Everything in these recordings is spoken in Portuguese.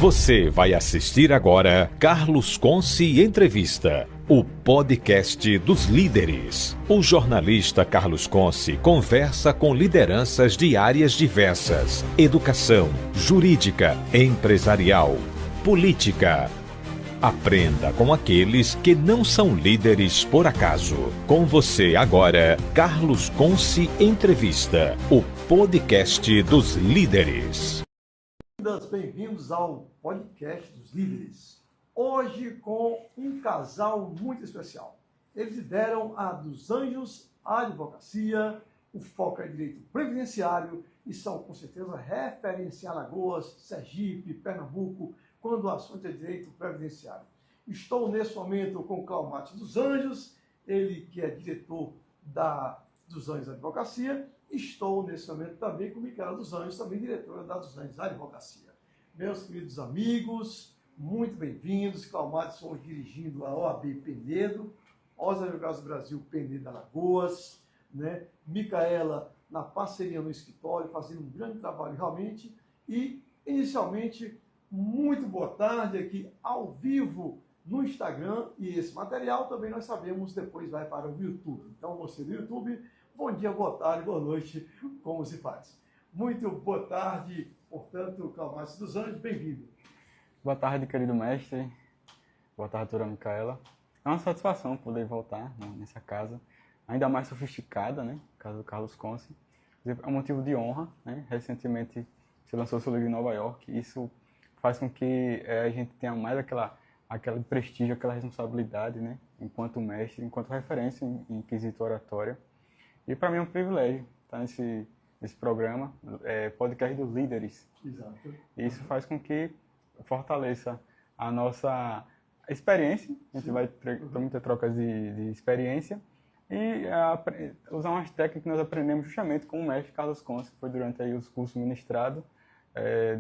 Você vai assistir agora Carlos Conce Entrevista, o podcast dos líderes. O jornalista Carlos Conce conversa com lideranças de áreas diversas: educação, jurídica, empresarial, política. Aprenda com aqueles que não são líderes por acaso. Com você agora, Carlos Conce Entrevista, o podcast dos líderes. Bem-vindos ao podcast dos líderes. Hoje com um casal muito especial. Eles lideram a Dos Anjos Advocacia, o foco é direito previdenciário e são com certeza referência em Alagoas, Sergipe, Pernambuco, quando o assunto é direito previdenciário. Estou nesse momento com o Cláudio dos Anjos, ele que é diretor da Dos Anjos Advocacia. Estou nesse momento também com Micaela dos Anjos, também diretora da Dos Anjos Advocacia. Meus queridos amigos, muito bem-vindos. Cláudio dirigindo a OAB Penedo, Os Advogados do Brasil Penedo Alagoas, né? Micaela na parceria no escritório, fazendo um grande trabalho realmente. E, inicialmente, muito boa tarde aqui ao vivo no Instagram, e esse material também nós sabemos depois vai para o YouTube. Então você do YouTube, bom dia, boa tarde, boa noite, como se faz? Muito boa tarde, portanto, Cláudio dos Anjos, bem-vindo. Boa tarde, querido mestre. Boa tarde, doutora Micaela. É uma satisfação poder voltar nessa casa, ainda mais sofisticada, né? Casa do Carlos Conce. É um motivo de honra, né? Recentemente se lançou o seu livro em Nova York. Isso faz com que a gente tenha mais aquele prestígio, aquela responsabilidade, né? Enquanto mestre, enquanto referência em quesito oratória. E para mim é um privilégio estar nesse programa, podcast dos líderes. Exato. E isso faz com que fortaleça a nossa experiência. A gente vai ter muitas trocas de experiência e usar umas técnicas que nós aprendemos justamente com o mestre Carlos Conce, que foi durante aí os cursos ministrados,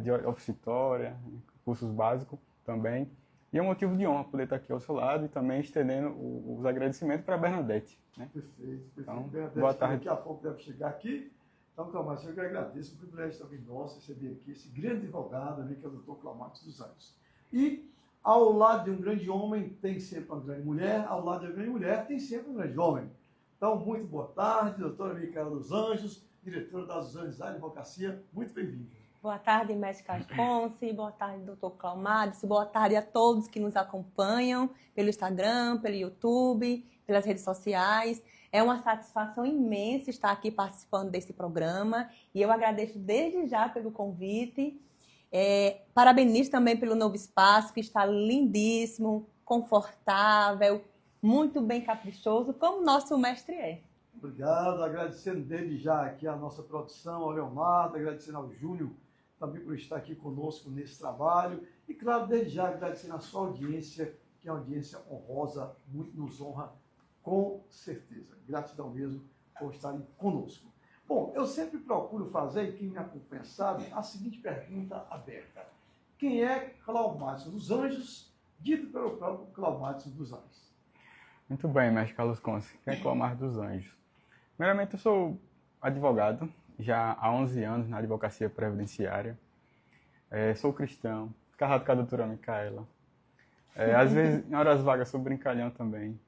de oficitória, cursos básicos também. E é um motivo de honra poder estar aqui ao seu lado e também estendendo os agradecimentos para a Bernadette. Né? Perfeito. Então, Bernadette, boa tarde. daqui a pouco deve chegar aqui. Então, Cláudio, eu que agradeço, o privilégio também nosso receber aqui esse grande advogado, que é o doutor Cláudio dos Anjos. E ao lado de um grande homem tem sempre uma grande mulher, ao lado de uma grande mulher tem sempre um grande homem. Então, muito boa tarde, doutora Micaela dos Anjos, diretora da Dos Anjos Advocacia, muito bem-vinda. Boa tarde, mestre Carlos Conce, boa tarde, doutor Cláudio, boa tarde a todos que nos acompanham pelo Instagram, pelo YouTube, pelas redes sociais. É uma satisfação imensa estar aqui participando desse programa e eu agradeço desde já pelo convite. Parabenizo também pelo novo espaço, que está lindíssimo, confortável, muito bem caprichoso, como nosso mestre é. Obrigado, agradecendo desde já aqui a nossa produção, ao Leonardo, agradecendo ao Júnior também por estar aqui conosco nesse trabalho. E, claro, desde já agradecendo a sua audiência, que é uma audiência honrosa, muito nos honra, com certeza. Gratidão mesmo por estarem conosco. Bom, eu sempre procuro fazer, e quem me acompanha sabe, a seguinte pergunta aberta. Quem é Cláudio dos Anjos, dito pelo próprio Cláudio dos Anjos? Muito bem, mestre Carlos Conce. Quem é Cláudio dos Anjos? Primeiramente, eu sou advogado, já há 11 anos na advocacia previdenciária. Sou cristão, casado com a doutora Micaela. Às vezes, em horas vagas, sou brincalhão também.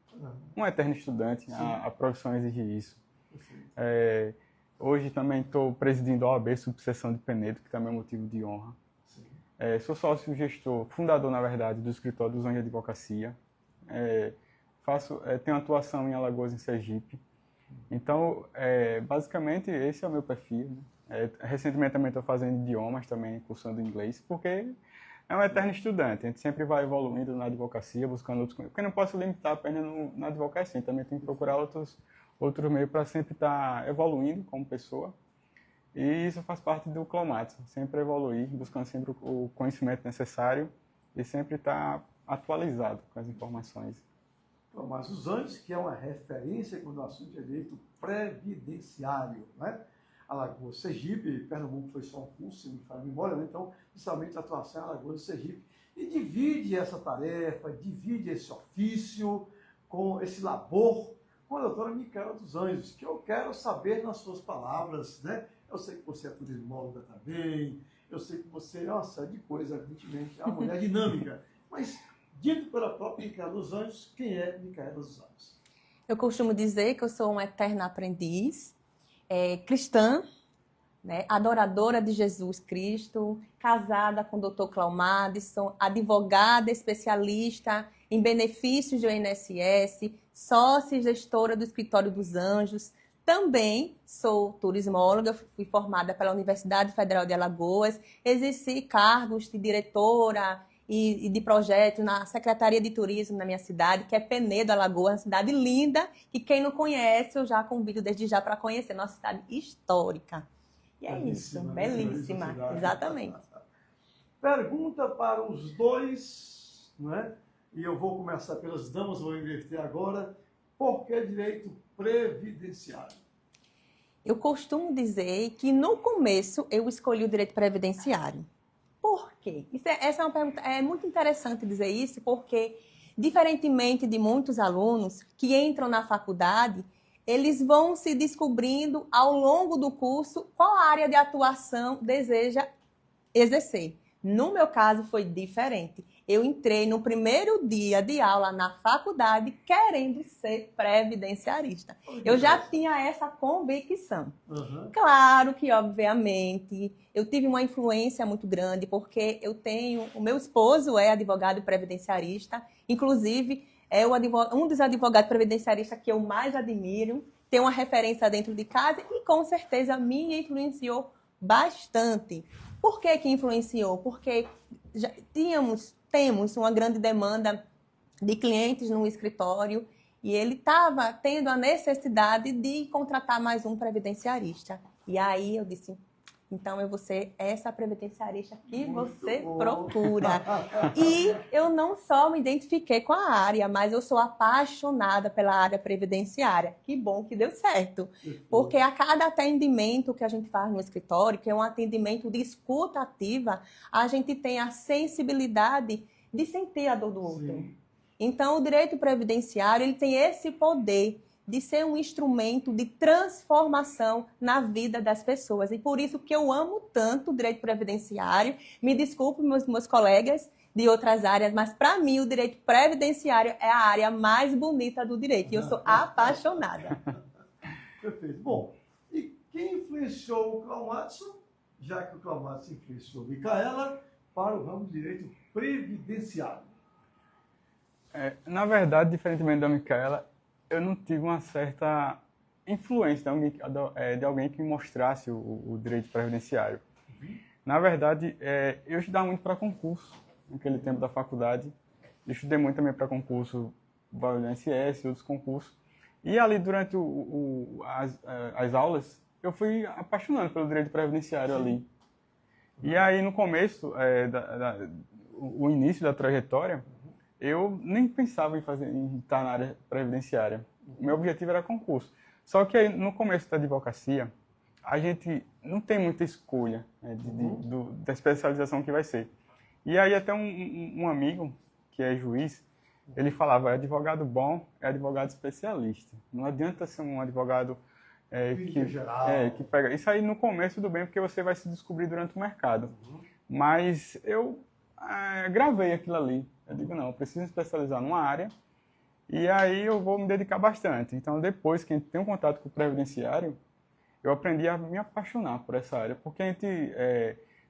Um eterno estudante, a profissão exige isso. Hoje também estou presidindo a OAB, subseção de Penedo, que também é motivo de honra. Sou sócio-gestor, fundador, na verdade, do escritório dos Anjos de Advocacia. Tenho atuação em Alagoas e em Sergipe. Então, basicamente, esse é o meu perfil. Né? Recentemente também estou fazendo idiomas, também cursando inglês, porque é um eterno estudante. A gente sempre vai evoluindo na advocacia, buscando outros... Porque eu não posso limitar apenas na advocacia, também tenho que procurar outros meios para sempre estar evoluindo como pessoa. E isso faz parte do Cláudio, sempre evoluir, buscando sempre o conhecimento necessário e sempre estar atualizado com as informações. Cláudio dos Anjos, que é uma referência quando o assunto é direito previdenciário, né? Alagoas, Sergipe, Pernambuco foi só um curso, se não me falha a memória, né? Então, principalmente a atuação em Alagoas e Sergipe. E divide essa tarefa, divide esse ofício, com esse labor, com a doutora Micaela dos Anjos, que eu quero saber nas suas palavras, né? Eu sei que você é turismóloga também, Eu sei que você é uma série de coisas, evidentemente, é uma mulher dinâmica. Mas, dito pela própria Micaela dos Anjos, quem é Micaela dos Anjos? Eu costumo dizer que eu sou uma eterna aprendiz, cristã, né, adoradora de Jesus Cristo, casada com o Dr. Cláudio Madison, advogada especialista em benefícios do INSS, sócia e gestora do Escritório dos Anjos. Também sou turismóloga, fui formada pela Universidade Federal de Alagoas, exerci cargos de diretora e de projetos na Secretaria de Turismo na minha cidade, que é Penedo, Alagoas, uma cidade linda, e quem não conhece, eu já convido desde já para conhecer, nossa cidade histórica. E é isso, belíssima, exatamente. Pergunta para os dois, né? E eu vou começar pelas damas, vou inverter agora. Por que direito previdenciário? Eu costumo dizer que no começo eu escolhi o direito previdenciário. Por quê? Essa é uma pergunta, é muito interessante dizer isso, porque, diferentemente de muitos alunos que entram na faculdade, eles vão se descobrindo ao longo do curso qual área de atuação deseja exercer. No meu caso foi diferente. Eu entrei no primeiro dia de aula na faculdade querendo ser previdenciarista. Eu já tinha essa convicção. Uhum. Claro que, obviamente, eu tive uma influência muito grande, porque o meu esposo é advogado previdenciarista, inclusive é um dos advogados previdenciaristas que eu mais admiro, tem uma referência dentro de casa e, com certeza, me influenciou bastante. Por que influenciou? Porque já temos uma grande demanda de clientes no escritório e ele estava tendo a necessidade de contratar mais um previdenciarista. E aí eu disse, então eu vou ser essa previdenciarista que você procura. E eu não só me identifiquei com a área, mas eu sou apaixonada pela área previdenciária. Que bom que deu certo. Porque a cada atendimento que a gente faz no escritório, que é um atendimento de escuta ativa, a gente tem a sensibilidade de sentir a dor do outro. Sim. Então, o direito previdenciário ele tem esse poder de ser um instrumento de transformação na vida das pessoas. E por isso que eu amo tanto o direito previdenciário. Me desculpe, meus colegas de outras áreas, mas para mim o direito previdenciário é a área mais bonita do direito. E eu sou apaixonada. Perfeito. Bom, e quem influenciou o Cláudio Madison, já que o Cláudio Madison influenciou a Micaela, para o ramo de direito previdenciário? Na verdade, diferentemente da Micaela, eu não tive uma certa influência de alguém que me mostrasse o direito previdenciário. Na verdade, eu estudava muito para concurso, naquele tempo da faculdade. Eu estudei muito também para concurso do INSS e outros concursos. E ali, durante as aulas, eu fui apaixonando pelo direito previdenciário ali. E aí, no começo, o início da trajetória, eu nem pensava em estar na área previdenciária. O meu objetivo era concurso. Só que aí, no começo da advocacia, a gente não tem muita escolha, né, da especialização que vai ser. E aí até um amigo, que é juiz, ele falava, advogado bom é advogado especialista. Não adianta ser um advogado que pega... Isso aí no começo tudo bem, porque você vai se descobrir durante o mercado. Mas eu gravei aquilo ali. Eu digo, não, eu preciso me especializar numa área e aí eu vou me dedicar bastante. Então, depois que a gente tem um contato com o previdenciário, eu aprendi a me apaixonar por essa área, porque a gente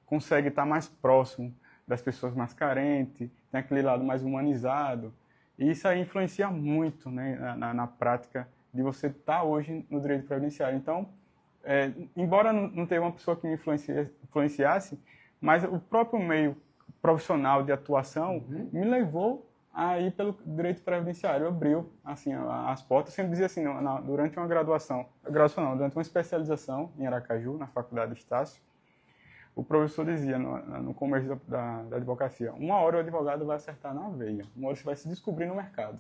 consegue estar mais próximo das pessoas mais carentes, tem aquele lado mais humanizado, e isso aí influencia muito, né, na prática de você estar hoje no direito previdenciário. Então, embora não tenha uma pessoa que me influenciasse, mas o próprio meio profissional de atuação me levou a ir pelo direito previdenciário, abriu assim as portas. Eu sempre dizia assim, durante uma durante uma especialização em Aracaju, na Faculdade Estácio, o professor dizia no começo da advocacia, uma hora o advogado vai acertar na veia, uma hora você vai se descobrir no mercado.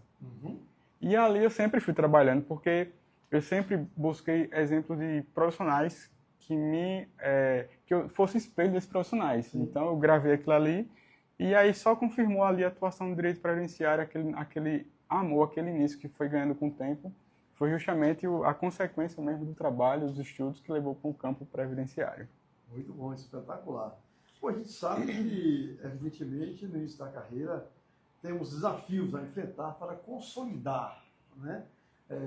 E ali eu sempre fui trabalhando, porque eu sempre busquei exemplos de profissionais que eu fosse espelho desses profissionais. Então eu gravei aquilo ali e aí só confirmou ali a atuação do direito previdenciário, aquele amor, aquele início que foi ganhando com o tempo, foi justamente a consequência mesmo do trabalho, dos estudos que levou para o campo previdenciário. Muito bom, espetacular. Pô, a gente sabe que, evidentemente, no início da carreira, temos desafios a enfrentar para consolidar, né?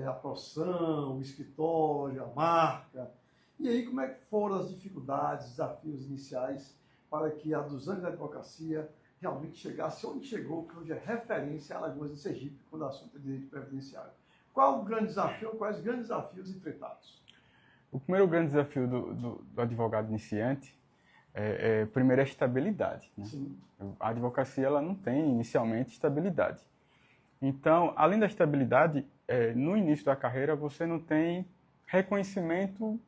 A profissão, o escritório, a marca. E aí, como é que foram as dificuldades, desafios iniciais para que a 2 anos da advocacia realmente chegasse onde chegou, que hoje é referência a Alagoas e Sergipe, quando o assunto é direito previdenciário? Qual o grande desafio, quais os grandes desafios enfrentados? O primeiro grande desafio do advogado iniciante primeiro é a estabilidade, né? Sim. A advocacia ela não tem inicialmente estabilidade. Então, além da estabilidade, no início da carreira você não tem reconhecimento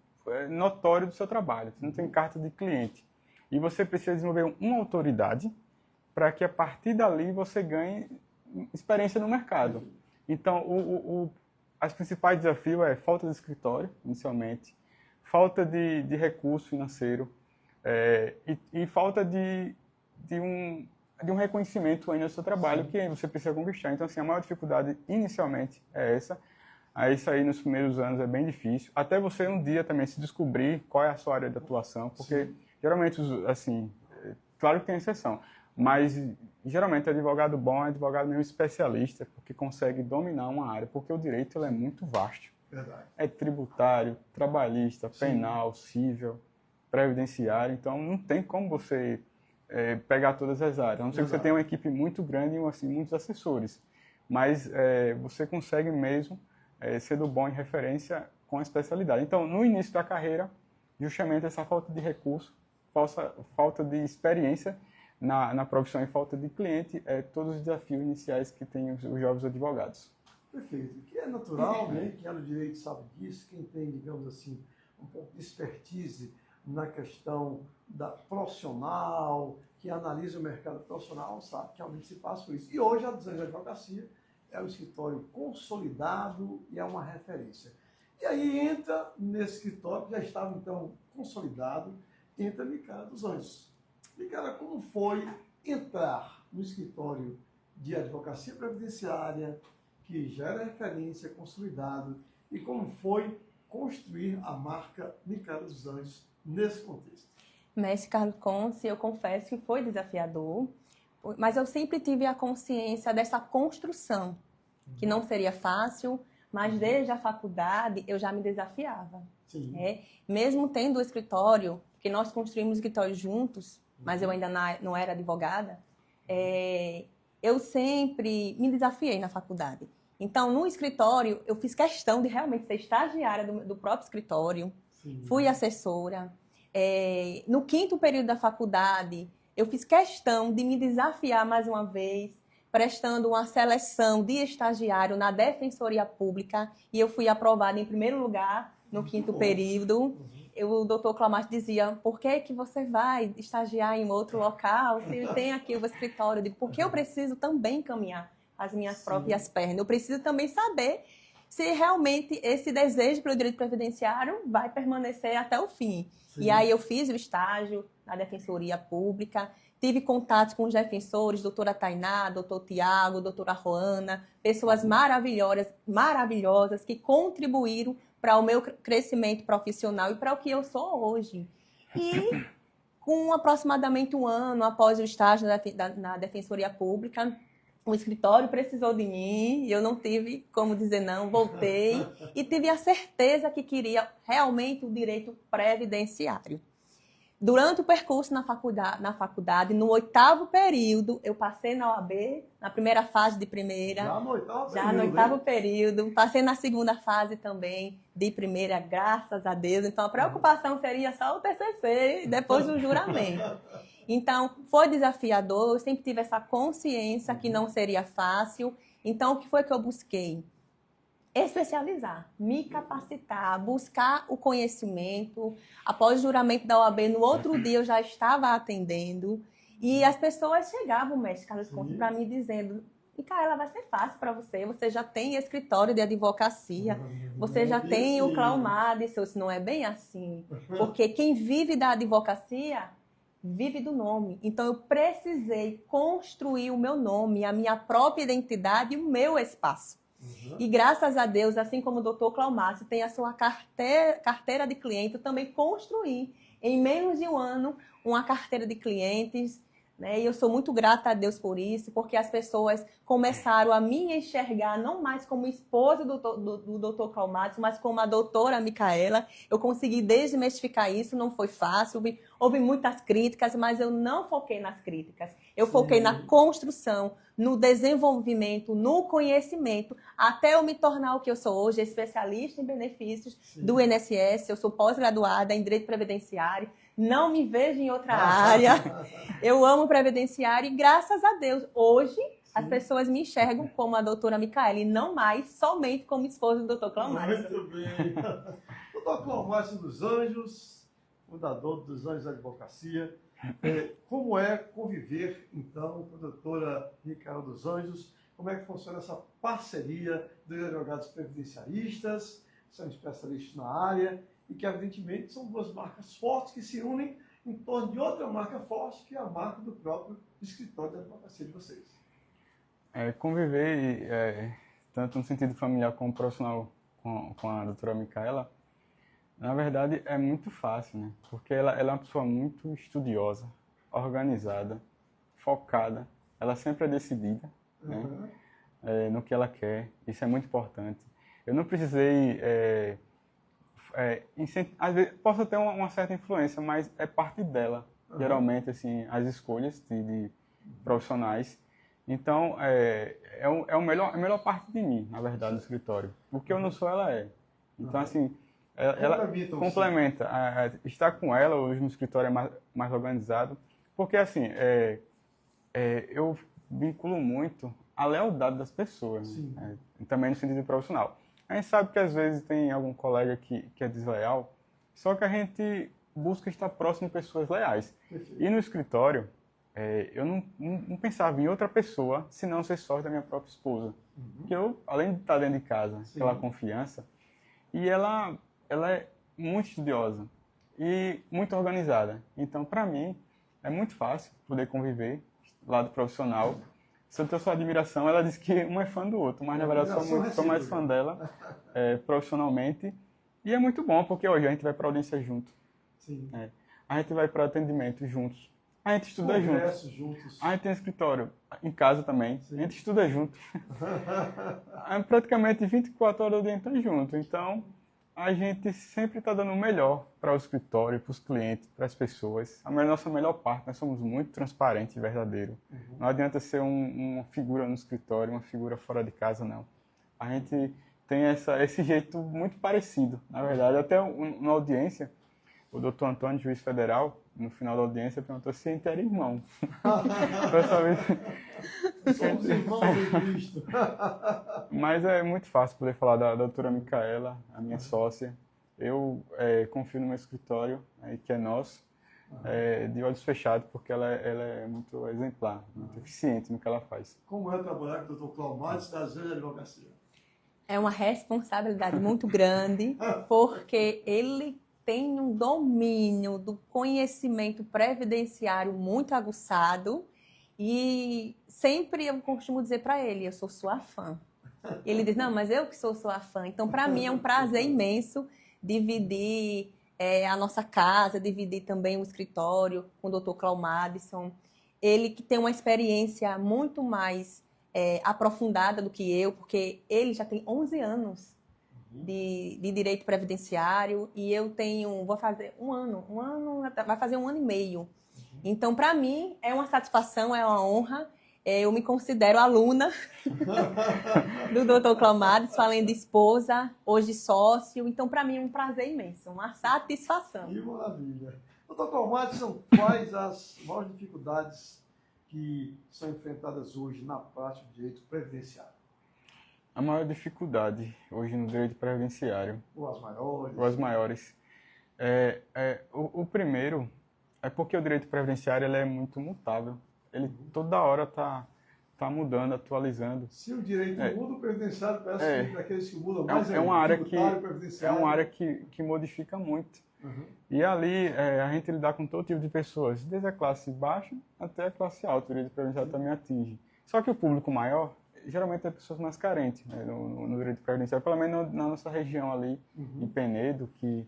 notório do seu trabalho, você não tem carta de cliente. E você precisa desenvolver uma autoridade para que a partir dali você ganhe experiência no mercado. Então, as principais desafios é falta de escritório, inicialmente, falta de recurso financeiro e falta de um reconhecimento ainda do seu trabalho. Sim. Que você precisa conquistar. Então, assim, a maior dificuldade inicialmente é essa. Isso aí nos primeiros anos é bem difícil. Até você um dia também se descobrir qual é a sua área de atuação, porque sim, geralmente, assim, claro que tem exceção, mas geralmente advogado bom é advogado mesmo especialista, porque consegue dominar uma área, porque o direito ele é muito vasto. Verdade. É tributário, trabalhista, sim, penal, civil, previdenciário, então não tem como você pegar todas as áreas, a não ser que você tenha uma equipe muito grande e assim, muitos assessores, mas você consegue mesmo sendo bom em referência com a especialidade. Então, no início da carreira, justamente essa falta de recurso, falta de experiência na profissão e falta de cliente, todos os desafios iniciais que têm os jovens advogados. Perfeito. Que é natural, né? Quem é no direito sabe disso, quem tem, digamos assim, um pouco de expertise na questão da profissional, que analisa o mercado profissional, sabe que realmente se passa por isso. E hoje a 2 anos de advocacia é um escritório consolidado e é uma referência. E aí entra nesse escritório, que já estava então consolidado, entra Micaela dos Anjos. Micaela, como foi entrar no escritório de advocacia previdenciária, que já era referência, consolidado, e como foi construir a marca Micaela dos Anjos nesse contexto? Mestre Carlos Conce, eu confesso que foi desafiador, mas eu sempre tive a consciência dessa construção, que não seria fácil, mas desde a faculdade eu já me desafiava. Sim. Mesmo tendo o escritório, porque nós construímos o escritório juntos, mas eu ainda não era advogada, eu sempre me desafiei na faculdade. Então, no escritório, eu fiz questão de realmente ser estagiária do próprio escritório. Sim. Fui assessora. No 5º período da faculdade, eu fiz questão de me desafiar mais uma vez, prestando uma seleção de estagiário na Defensoria Pública, e eu fui aprovada em primeiro lugar no 5º período. O doutor Claumácio dizia, por que você vai estagiar em outro local se tem aqui o escritório? Eu digo, porque eu preciso também caminhar as minhas próprias pernas. Eu preciso também saber se realmente esse desejo pelo direito previdenciário vai permanecer até o fim. Sim. E aí eu fiz o estágio na Defensoria Pública, tive contatos com os defensores, doutora Tainá, doutor Tiago, doutora Roana, pessoas maravilhosas que contribuíram para o meu crescimento profissional e para o que eu sou hoje. E com aproximadamente 1 ano após o estágio na Defensoria Pública, o escritório precisou de mim, e eu não tive como dizer não, voltei e tive a certeza que queria realmente o direito previdenciário. Durante o percurso na faculdade, no 8º período, eu passei na OAB, na primeira fase de primeira. Já no 8º Já no 8º período. Passei na 2ª fase também de primeira, graças a Deus. Então, a preocupação seria só o TCC e depois o juramento. Então, foi desafiador, eu sempre tive essa consciência que não seria fácil. Então, o que foi que eu busquei? Especializar, me capacitar, buscar o conhecimento. Após o juramento da OAB, no outro dia eu já estava atendendo. E as pessoas chegavam, mestre Carlos Conce, para mim dizendo, Micaela, vai ser fácil para você, você já tem escritório de advocacia, você já tem o Claumado. Isso não é bem assim, porque quem vive da advocacia vive do nome. Então, eu precisei construir o meu nome, a minha própria identidade e o meu espaço. E graças a Deus, assim como o doutor Claumácio tem a sua carteira de cliente, eu também construí em menos de um ano, uma carteira de clientes, né? E eu sou muito grata a Deus por isso, porque as pessoas começaram a me enxergar não mais como esposa do Dr. Cláudio, mas como a doutora Micaela. Eu consegui desmistificar isso, não foi fácil, houve muitas críticas, mas eu não foquei nas críticas. Eu foquei na construção, no desenvolvimento, no conhecimento, até eu me tornar o que eu sou hoje, especialista em benefícios do INSS. Eu sou pós-graduada em Direito Previdenciário, não me vejo em outra área. Eu amo previdenciário e, graças a Deus, hoje as pessoas me enxergam como a doutora Micaela e não mais somente como esposa do Dr. Cláudio. Muito bem. Dr. Cláudio dos Anjos, fundador dos Anjos da Advocacia. Como é conviver, então, com a doutora Micaela dos Anjos? Como é que funciona essa parceria dos advogados previdenciaristas, que são especialistas na área, e que, evidentemente, são duas marcas fortes que se unem em torno de outra marca forte, que é a marca do próprio escritório de advocacia de vocês. Conviver, tanto no sentido familiar como profissional, com a doutora Micaela, na verdade, é muito fácil, né? Porque ela é uma pessoa muito estudiosa, organizada, focada. Ela sempre é decidida, né? No que ela quer. Isso é muito importante. Eu não precisei... às vezes, posso ter uma certa influência, mas é parte dela, geralmente, assim, as escolhas de profissionais. Então, a melhor parte de mim, na verdade, no escritório. O que eu não sou, ela é. Então, assim... Ela complementa. Estar com ela hoje no escritório é mais organizado, porque assim, eu vinculo muito a lealdade das pessoas, né? Também no sentido profissional. A gente sabe que às vezes tem algum colega que é desleal, só que a gente busca estar próximo de pessoas leais. Perfeito. E no escritório, eu não pensava em outra pessoa senão ser sócio da minha própria esposa. Porque eu, além de estar dentro de casa, pela confiança, e ela é muito estudiosa e muito organizada. Então, para mim, é muito fácil poder conviver lado profissional. Se eu tenho sua admiração, ela diz que um é fã do outro, mas na verdade eu sou mais fã dela profissionalmente. E é muito bom, porque hoje a gente vai para audiência junto. Sim. A gente vai para atendimento juntos. A gente estuda juntos. A gente tem escritório em casa também. Sim. A gente estuda junto. Praticamente 24 horas do dia tá junto. Então, a gente sempre está dando o melhor para o escritório, para os clientes, para as pessoas. A nossa melhor parte, nós somos muito transparentes e verdadeiros. Não adianta ser uma figura no escritório, uma figura fora de casa, não. A gente tem esse jeito muito parecido, na verdade. Até na audiência, o doutor Antônio, juiz federal, no final da audiência, perguntou se a gente era irmão. Somos irmãos de Cristo. Mas é muito fácil poder falar da doutora Micaela, a minha sócia. Eu confio no meu escritório, que é nosso, de olhos fechados, porque ela é muito exemplar, muito eficiente no que ela faz. Como é trabalhar com o Dr. Cláudio das Anjos da Advocacia? É uma responsabilidade muito grande, porque ele tem um domínio do conhecimento previdenciário muito aguçado e sempre eu costumo dizer para ele, eu sou sua fã. Ele diz, não, mas eu que sou sua fã. Então, para mim, é um prazer imenso dividir a nossa casa, dividir também o escritório com o Dr. Cláudio Madison. Ele que tem uma experiência muito mais aprofundada do que eu, porque ele já tem 11 anos de direito previdenciário e eu vou fazer vai fazer um ano e meio. Então, para mim, é uma satisfação, é uma honra. Eu me considero aluna do Dr. Cláudio Madison, além de esposa, hoje sócio. Então, para mim, é um prazer imenso, uma satisfação. Que maravilha. Dr. Cláudio Madison, quais as maiores dificuldades que são enfrentadas hoje na prática do direito previdenciário? A maior dificuldade hoje no direito previdenciário, ou as maiores, o primeiro é porque o direito previdenciário ele é muito mutável. Ele toda hora está mudando, atualizando. Se o direito muda, o previdenciário parece que daqueles que mudam mais é uma área que modifica muito. E ali a gente lidar com todo tipo de pessoas, desde a classe baixa até a classe alta. O direito previdenciário também atinge. Só que o público maior geralmente é pessoas mais carentes, né, no direito previdenciário, pelo menos na nossa região ali, em Penedo, que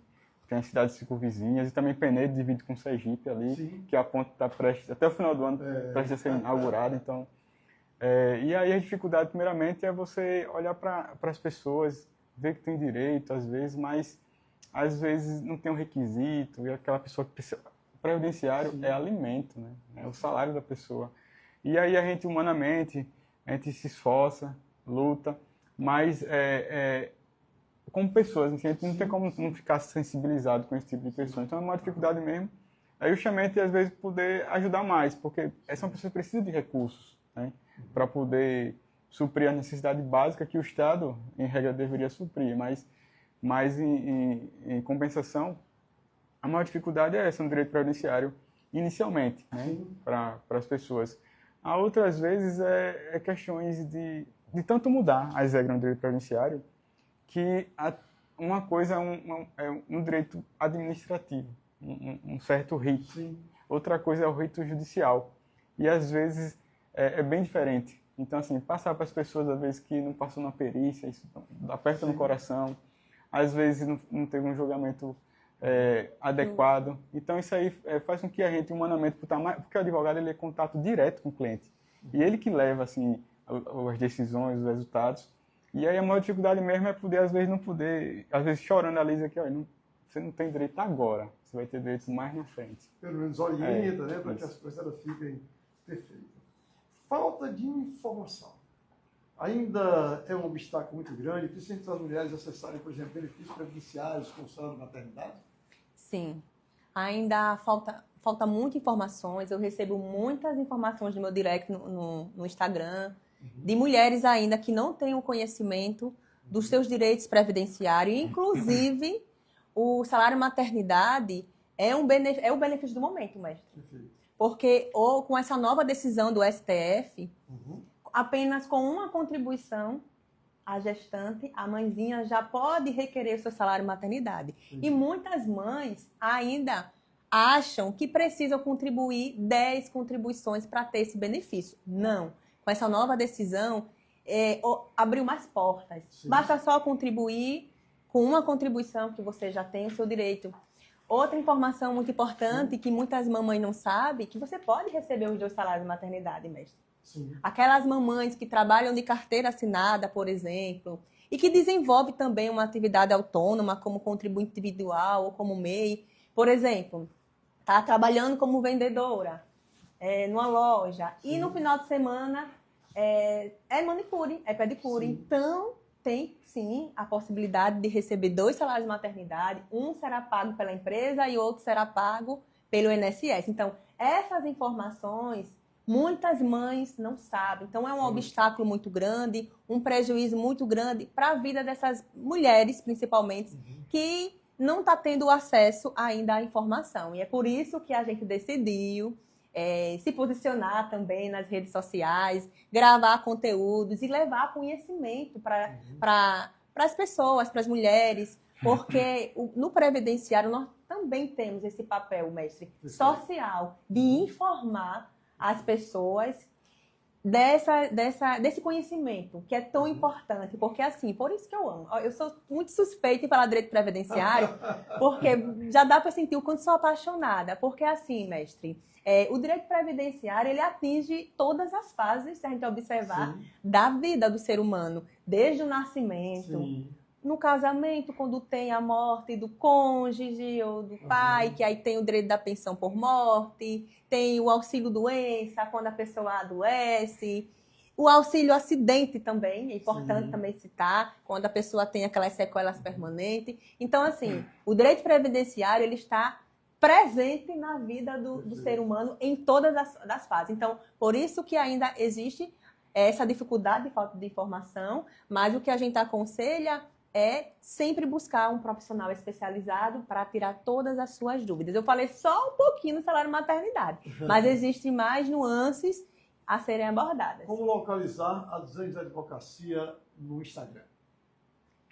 tem as cidades circunvizinhas, e também Penedo divide com Sergipe ali, Sim. que a ponte está prestes, até o final do ano, prestes a ser inaugurada. Então, e aí a dificuldade, primeiramente, é você olhar para as pessoas, ver que tem direito, às vezes, mas às vezes não tem um requisito, e aquela pessoa que precisa... Previdenciário Sim. é alimento, né? É o salário da pessoa. E aí a gente, humanamente, a gente se esforça, luta, mas como pessoas, assim, a gente não tem como não ficar sensibilizado com esse tipo de pessoa. Então é uma dificuldade mesmo. É justamente, às vezes, poder ajudar mais, porque essa é uma pessoa que precisa de recursos, né? Para poder suprir a necessidade básica que o Estado, em regra, deveria suprir, mas em compensação, a maior dificuldade é essa no direito previdenciário, inicialmente, né, para as pessoas. Há outras vezes questões de tanto mudar as regras no direito previdenciário, que uma coisa é um direito administrativo, um certo rito. Sim. Outra coisa é o rito judicial. E às vezes é bem diferente. Então, assim, passar para as pessoas, às vezes, que não passou na perícia, isso aperta no coração. Às vezes não teve um julgamento adequado. Então isso aí faz com que a gente humanamente, porque o advogado ele é contato direto com o cliente e ele que leva assim as decisões, os resultados. E aí a maior dificuldade mesmo é poder às vezes chorando ali dizer que você não tem direito agora, você vai ter direitos mais na frente. Pelo menos orienta, né, para que as coisas fiquem perfeitas. Falta de informação ainda é um obstáculo muito grande, principalmente para as mulheres acessarem, por exemplo, benefícios previdenciários com o salário de maternidade? Sim. Ainda falta muitas informações. Eu recebo muitas informações no meu direct no Instagram, de mulheres ainda que não têm o conhecimento dos seus direitos previdenciários. Inclusive, o salário maternidade é o benefício do momento, mestre. Perfeito. Porque com essa nova decisão do STF, apenas com uma contribuição, a gestante, a mãezinha, já pode requerer o seu salário maternidade. E muitas mães ainda acham que precisam contribuir 10 contribuições para ter esse benefício. Não. Com essa nova decisão, abriu mais portas. Sim. Basta só contribuir com uma contribuição que você já tem o seu direito. Outra informação muito importante que muitas mamães não sabem, que você pode receber os 2 salários de maternidade, mestre. Sim. Aquelas mamães que trabalham de carteira assinada, por exemplo, e que desenvolvem também uma atividade autônoma, como contribuinte individual ou como MEI. Por exemplo, está trabalhando como vendedora numa loja. Sim. E no final de semana é manicure, é pedicure. Sim. Então, tem sim a possibilidade de receber 2 salários de maternidade. Um será pago pela empresa e outro será pago pelo INSS. Então, essas informações muitas mães não sabem. Então, é um obstáculo muito grande, um prejuízo muito grande para a vida dessas mulheres, principalmente, que não está tendo acesso ainda à informação. E é por isso que a gente decidiu se posicionar também nas redes sociais, gravar conteúdos e levar conhecimento para as pessoas, para as mulheres, porque no previdenciário nós também temos esse papel, mestre, social, de informar as pessoas desse conhecimento, que é tão importante, porque assim, por isso que eu amo. Eu sou muito suspeita em falar direito previdenciário, porque já dá para sentir o quanto sou apaixonada, porque assim, mestre, o direito previdenciário, ele atinge todas as fases, se a gente observar, sim, da vida do ser humano, desde o nascimento, sim, no casamento, quando tem a morte do cônjuge ou do pai, que aí tem o direito da pensão por morte, tem o auxílio-doença, quando a pessoa adoece, o auxílio-acidente também, é importante, sim, também citar, quando a pessoa tem aquelas sequelas permanentes. Então, assim, o direito previdenciário, ele está presente na vida do ser humano em todas as fases. Então, por isso que ainda existe essa dificuldade de falta de informação, mas o que a gente aconselha é sempre buscar um profissional especializado para tirar todas as suas dúvidas. Eu falei só um pouquinho do salário maternidade, mas existem mais nuances a serem abordadas. Como localizar a dos Anjos da Advocacia no Instagram?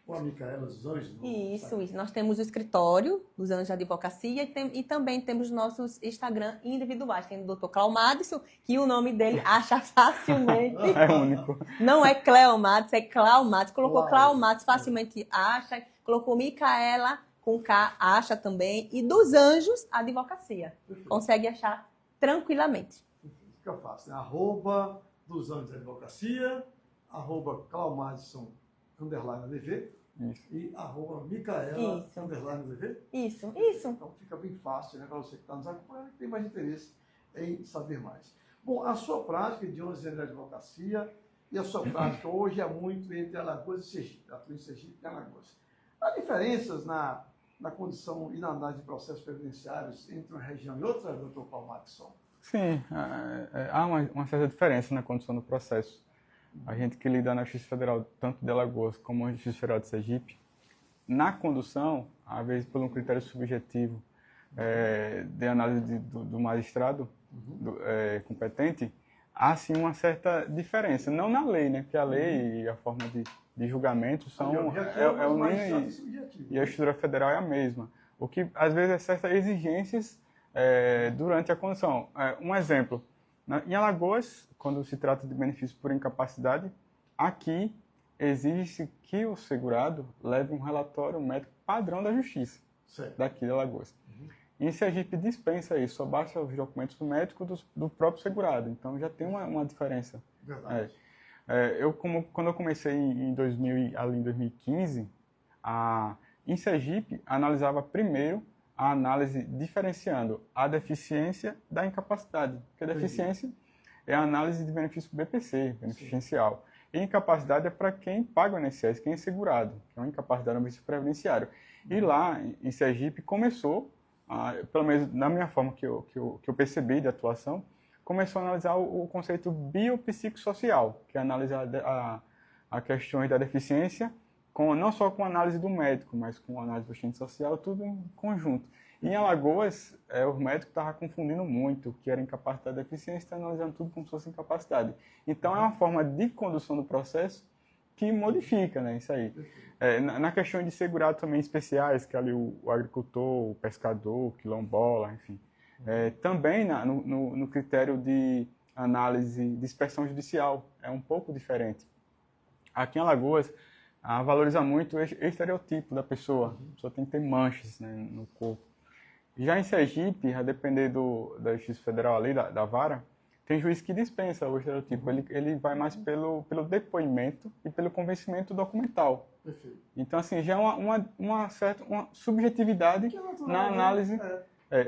Com a Micaela dos Anjos? Isso. Nós temos o escritório dos Anjos da Advocacia e também temos nossos Instagram individuais. Tem o Dr. Claumadson, que o nome dele acha facilmente. É único. Não é Cleomadson, é Claumadson. Colocou Claumadson, facilmente acha. Colocou Micaela com K, acha também. E dos Anjos, Advocacia. Perfeito. Consegue achar tranquilamente. Fica fácil, né? Arroba dos Anjos Advocacia, arroba Claumadson, _ADV, e arroba Micaela, _ADV. Isso. Então fica bem fácil, né, para você que está nos acompanhando, que tem mais interesse em saber mais. Bom, a sua prática de 11 anos de advocacia e a sua prática hoje é muito entre Alagoas e Sergipe, atua em Sergipe e Alagoas. Há diferenças na condição e na análise de processos previdenciários entre uma região e outra, doutor Paulo Madison? Sim, há uma certa diferença na condução do processo. A gente que lida na Justiça Federal, tanto de Alagoas como na Justiça Federal de Sergipe, na condução, às vezes por um critério subjetivo de análise do magistrado competente, há sim uma certa diferença. Não na lei, né? Porque a lei e a forma de julgamento são e a estrutura federal é a mesma. O que às vezes é certas exigências durante a condução. Um exemplo, em Alagoas, quando se trata de benefício por incapacidade, aqui exige que o segurado leve um relatório médico padrão da Justiça, daqui de Alagoas. Em Sergipe dispensa isso, só basta os documentos do médico do próprio segurado. Então já tem uma diferença. Verdade. Quando eu comecei em 2015, em Sergipe, analisava primeiro a análise diferenciando a deficiência da incapacidade. Porque a deficiência é a análise de benefício BPC, beneficial. E incapacidade é para quem paga o INSS, quem é segurado, que é uma incapacidade no benefício previdenciário. E lá, em Sergipe, começou, pelo menos na minha forma que eu percebi de atuação, começou a analisar o conceito biopsicossocial, que é analisar a questões da deficiência, não só com a análise do médico, mas com a análise do assistente social, tudo em conjunto. Em Alagoas, os médicos estavam confundindo muito o que era incapacidade e deficiência, está analisando tudo como se fosse incapacidade. Então, é uma forma de condução do processo que modifica, né, isso aí. Na questão de segurado também especiais, que ali o agricultor, o pescador, o quilombola, enfim. Também no critério de análise de inspeção judicial, é um pouco diferente. Aqui em Alagoas, valoriza muito o estereotipo da pessoa. A pessoa tem que ter manchas, né, no corpo. Já em Sergipe, a depender da Justiça Federal ali, da vara, tem juiz que dispensa o estereotipo. Ele vai mais pelo depoimento e pelo convencimento documental. Perfeito. Então, assim, já é uma certa subjetividade na análise.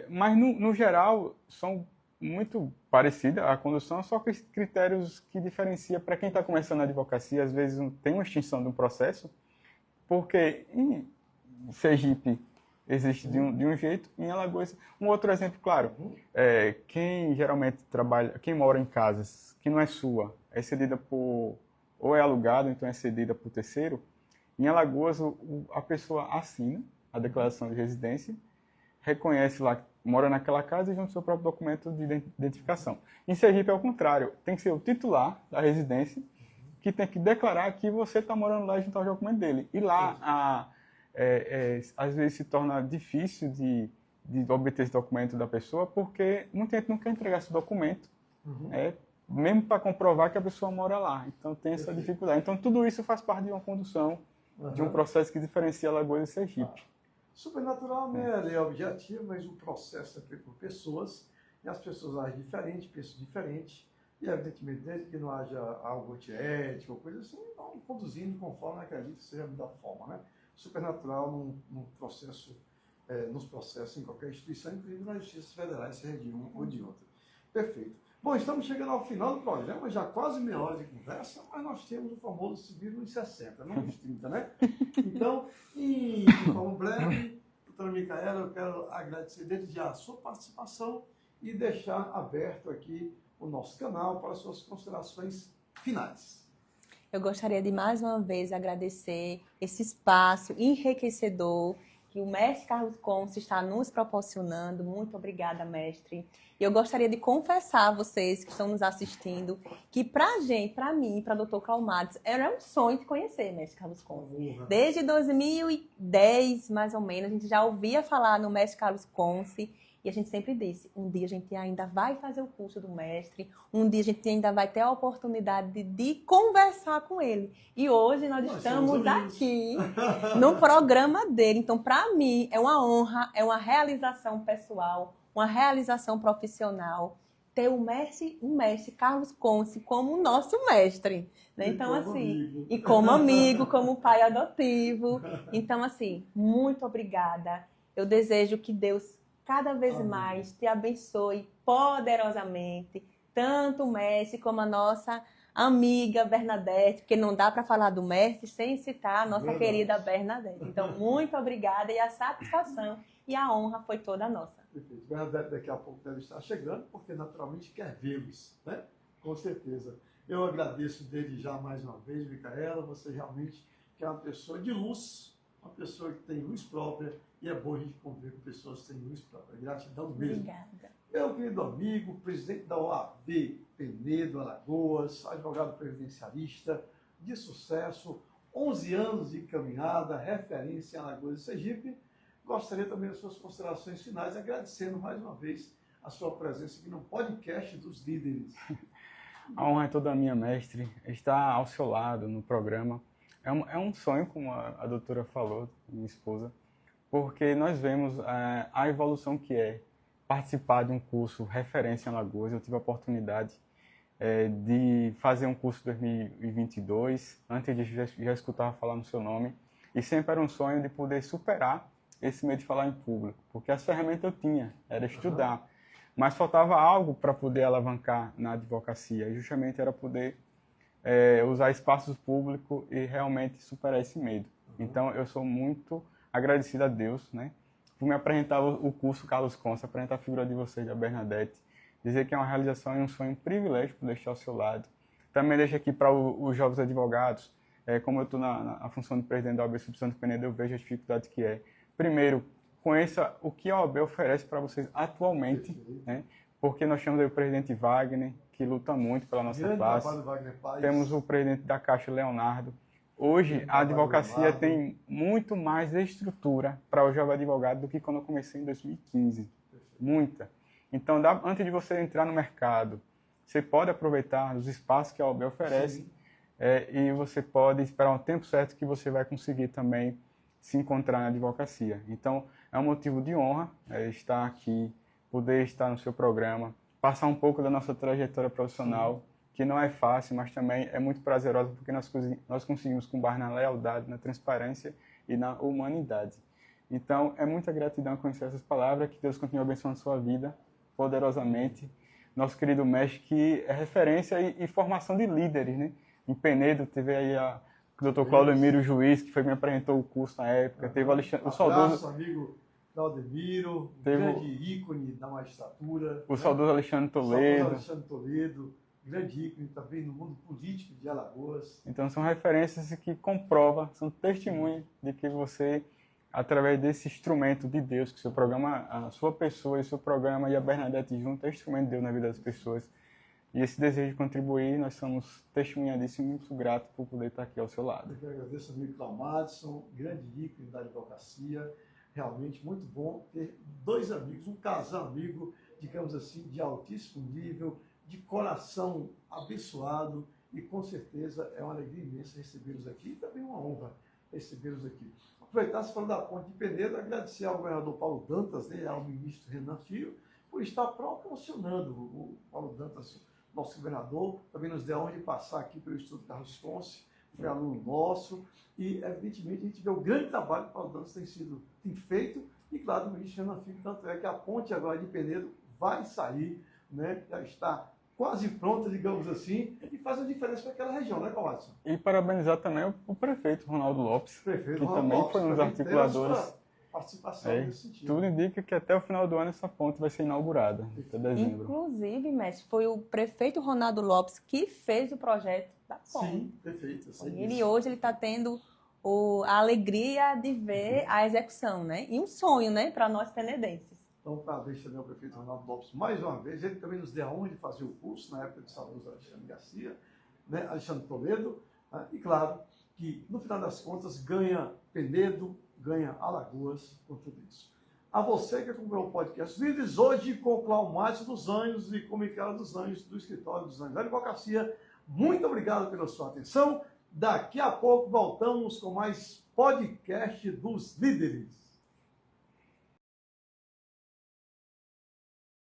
Mas, no geral, são muito parecidas a condução, só com critérios que diferenciam para quem está começando a advocacia. Às vezes tem uma extinção de um processo, porque em Sergipe existe de um jeito, em Alagoas... Um outro exemplo, claro, quem geralmente trabalha, quem mora em casas que não é sua, é cedida ou é alugado, então é cedida por terceiro. Em Alagoas, a pessoa assina a declaração de residência, reconhece lá que mora naquela casa e junto ao seu próprio documento de identificação. Em Sergipe é o contrário, tem que ser o titular da residência que tem que declarar que você está morando lá e juntar o documento dele. E lá, às vezes se torna difícil de obter esse documento da pessoa, porque muita gente não quer entregar esse documento, mesmo para comprovar que a pessoa mora lá. Então tem essa dificuldade. Então tudo isso faz parte de uma condução, de um processo que diferencia Alagoas e Sergipe. Supernatural, né? A lei é objetiva, mas o processo é feito por pessoas, e as pessoas agem diferente, pensam diferente, e evidentemente, desde que não haja algo antiético ou coisa assim, vão conduzindo conforme acredito que seja da forma, né? Supernatural num processo, nos processos em qualquer instituição, inclusive nas justiças federais, seja de uma ou de outra. Perfeito. Bom, estamos chegando ao final do programa, já quase meia hora de conversa, mas nós temos o famoso subir nos 60, não nos 30, né? Então, de forma breve, doutora Micaela, eu quero agradecer desde já a sua participação e deixar aberto aqui o nosso canal para as suas considerações finais. Eu gostaria de mais uma vez agradecer esse espaço enriquecedor que o mestre Carlos Conce está nos proporcionando. Muito obrigada, mestre. E eu gostaria de confessar a vocês que estão nos assistindo que pra gente, pra mim, pra Dr. Claumadson, era um sonho de conhecer mestre Carlos Conce. Desde 2010, mais ou menos, a gente já ouvia falar no mestre Carlos Conce E a gente sempre disse, um dia a gente ainda vai fazer o curso do mestre, um dia a gente ainda vai ter a oportunidade de conversar com ele. E hoje nós estamos aqui no programa dele. Então, para mim, é uma honra, é uma realização pessoal, uma realização profissional, ter um mestre Carlos Conce como o nosso mestre, né? Então, assim, e como amigo, como pai adotivo. Então, assim, muito obrigada. Eu desejo que Deus cada vez mais te abençoe poderosamente, tanto o mestre como a nossa amiga Bernadette, porque não dá para falar do mestre sem citar a nossa querida Bernadette. Então, muito obrigada e a satisfação e a honra foi toda nossa. Perfeito. Bernadette daqui a pouco deve estar chegando, porque naturalmente quer vê-los, né? Com certeza. Eu agradeço desde já mais uma vez, Micaela, você realmente que é uma pessoa de luz, uma pessoa que tem luz própria, e é bom a gente conviver com pessoas que têm luz própria. Gratidão mesmo. Obrigada. Meu querido amigo, presidente da OAB Penedo, Alagoas, advogado previdenciarista de sucesso, 11 anos de caminhada, referência em Alagoas e Sergipe. Gostaria também das suas considerações finais, agradecendo mais uma vez a sua presença aqui no podcast dos líderes. A honra é toda minha, mestre, estar ao seu lado no programa. É um sonho, como a doutora falou, minha esposa, porque nós vemos a evolução que é participar de um curso referência em Alagoas. Eu tive a oportunidade de fazer um curso em 2022, antes de já escutava falar no seu nome, e sempre era um sonho de poder superar esse medo de falar em público, porque as ferramentas eu tinha, era estudar, mas faltava algo para poder alavancar na advocacia, e justamente era poder usar espaços públicos e realmente superar esse medo. Então eu sou muito agradecido a Deus, né, por me apresentar o curso Carlos Conce, apresentar a figura de vocês, da Bernadette, dizer que é uma realização e um sonho, um privilégio poder estar ao seu lado. Também deixo aqui para os jovens advogados, como eu estou na função de presidente da OAB Subsanto Penedo, eu vejo a dificuldade que é. Primeiro, conheça o que a OAB oferece para vocês atualmente, né? Porque nós temos aí o presidente Wagner, que luta muito pela nossa classe. Temos o presidente da Caixa, Leonardo. Hoje, a advocacia tem muito mais estrutura para o jovem advogado do que quando eu comecei em 2015. Muita. Então, antes de você entrar no mercado, você pode aproveitar os espaços que a OAB oferece e você pode esperar um tempo certo que você vai conseguir também se encontrar na advocacia. Então, é um motivo de honra estar aqui, poder estar no seu programa, passar um pouco da nossa trajetória profissional, que não é fácil, mas também é muito prazerosa, porque nós conseguimos com base na lealdade, na transparência e na humanidade. Então, é muita gratidão conhecer essas palavras, que Deus continue abençoando a sua vida poderosamente. Nosso querido mestre, que é referência e formação de líderes, né? Em Penedo, teve aí o Dr. Claudemiro Juiz, que me apresentou o curso na época. Teve o saudoso amigo Claudemiro, grande ícone da magistratura. O saudoso Alexandre Toledo, grande ícone também no mundo político de Alagoas. Então são referências que comprovam, são testemunhas de que você, através desse instrumento de Deus, que seu programa, a sua pessoa e seu programa e a Bernadette junto, é instrumento de Deus na vida das pessoas. E esse desejo de contribuir, nós somos testemunhas disso e muito gratos por poder estar aqui ao seu lado. Eu agradeço ao amigo Claumadson, grande ícone da advocacia. Realmente muito bom ter dois amigos, um casal amigo, digamos assim, de altíssimo nível, de coração abençoado, e com certeza é uma alegria imensa recebê-los aqui e também uma honra recebê-los aqui. Aproveitar, se falando da Ponte de Penedo, agradecer ao governador Paulo Dantas, né, ao ministro Renan Filho, por estar proporcionando. O Paulo Dantas, nosso governador, também nos deu a honra de passar aqui pelo Instituto Carlos Conce, foi aluno nosso, e evidentemente a gente vê o grande trabalho que o Paulo Dantas tem feito, e claro, o ministro Renan Filho, tanto é que a ponte agora de Penedo vai sair, né, já está quase pronta, digamos assim, e faz uma diferença para aquela região, né, Cláudio? E parabenizar também o prefeito Ronaldo Lopes, que também foi um dos articuladores. Participação nesse sentido. Tudo indica que até o final do ano essa ponte vai ser inaugurada, até dezembro. Inclusive, mestre, foi o prefeito Ronaldo Lopes que fez o projeto da ponte. Sim, perfeito. E hoje ele está tendo a alegria de ver a execução, né? E um sonho, né, para nós penedenses. Então, parabéns também ao prefeito Ronaldo Lopes mais uma vez. Ele também nos deu a honra de fazer o curso na época de saudoso Alexandre Garcia, né, Alexandre Toledo, e claro que no final das contas ganha Penedo, ganha Alagoas com tudo isso. A você que acompanhou o podcast Líderes, hoje com Cláudio dos Anjos e com Micaela dos Anjos, do Escritório dos Anjos da Advocacia. Muito obrigado pela sua atenção. Daqui a pouco voltamos com mais podcast dos Líderes.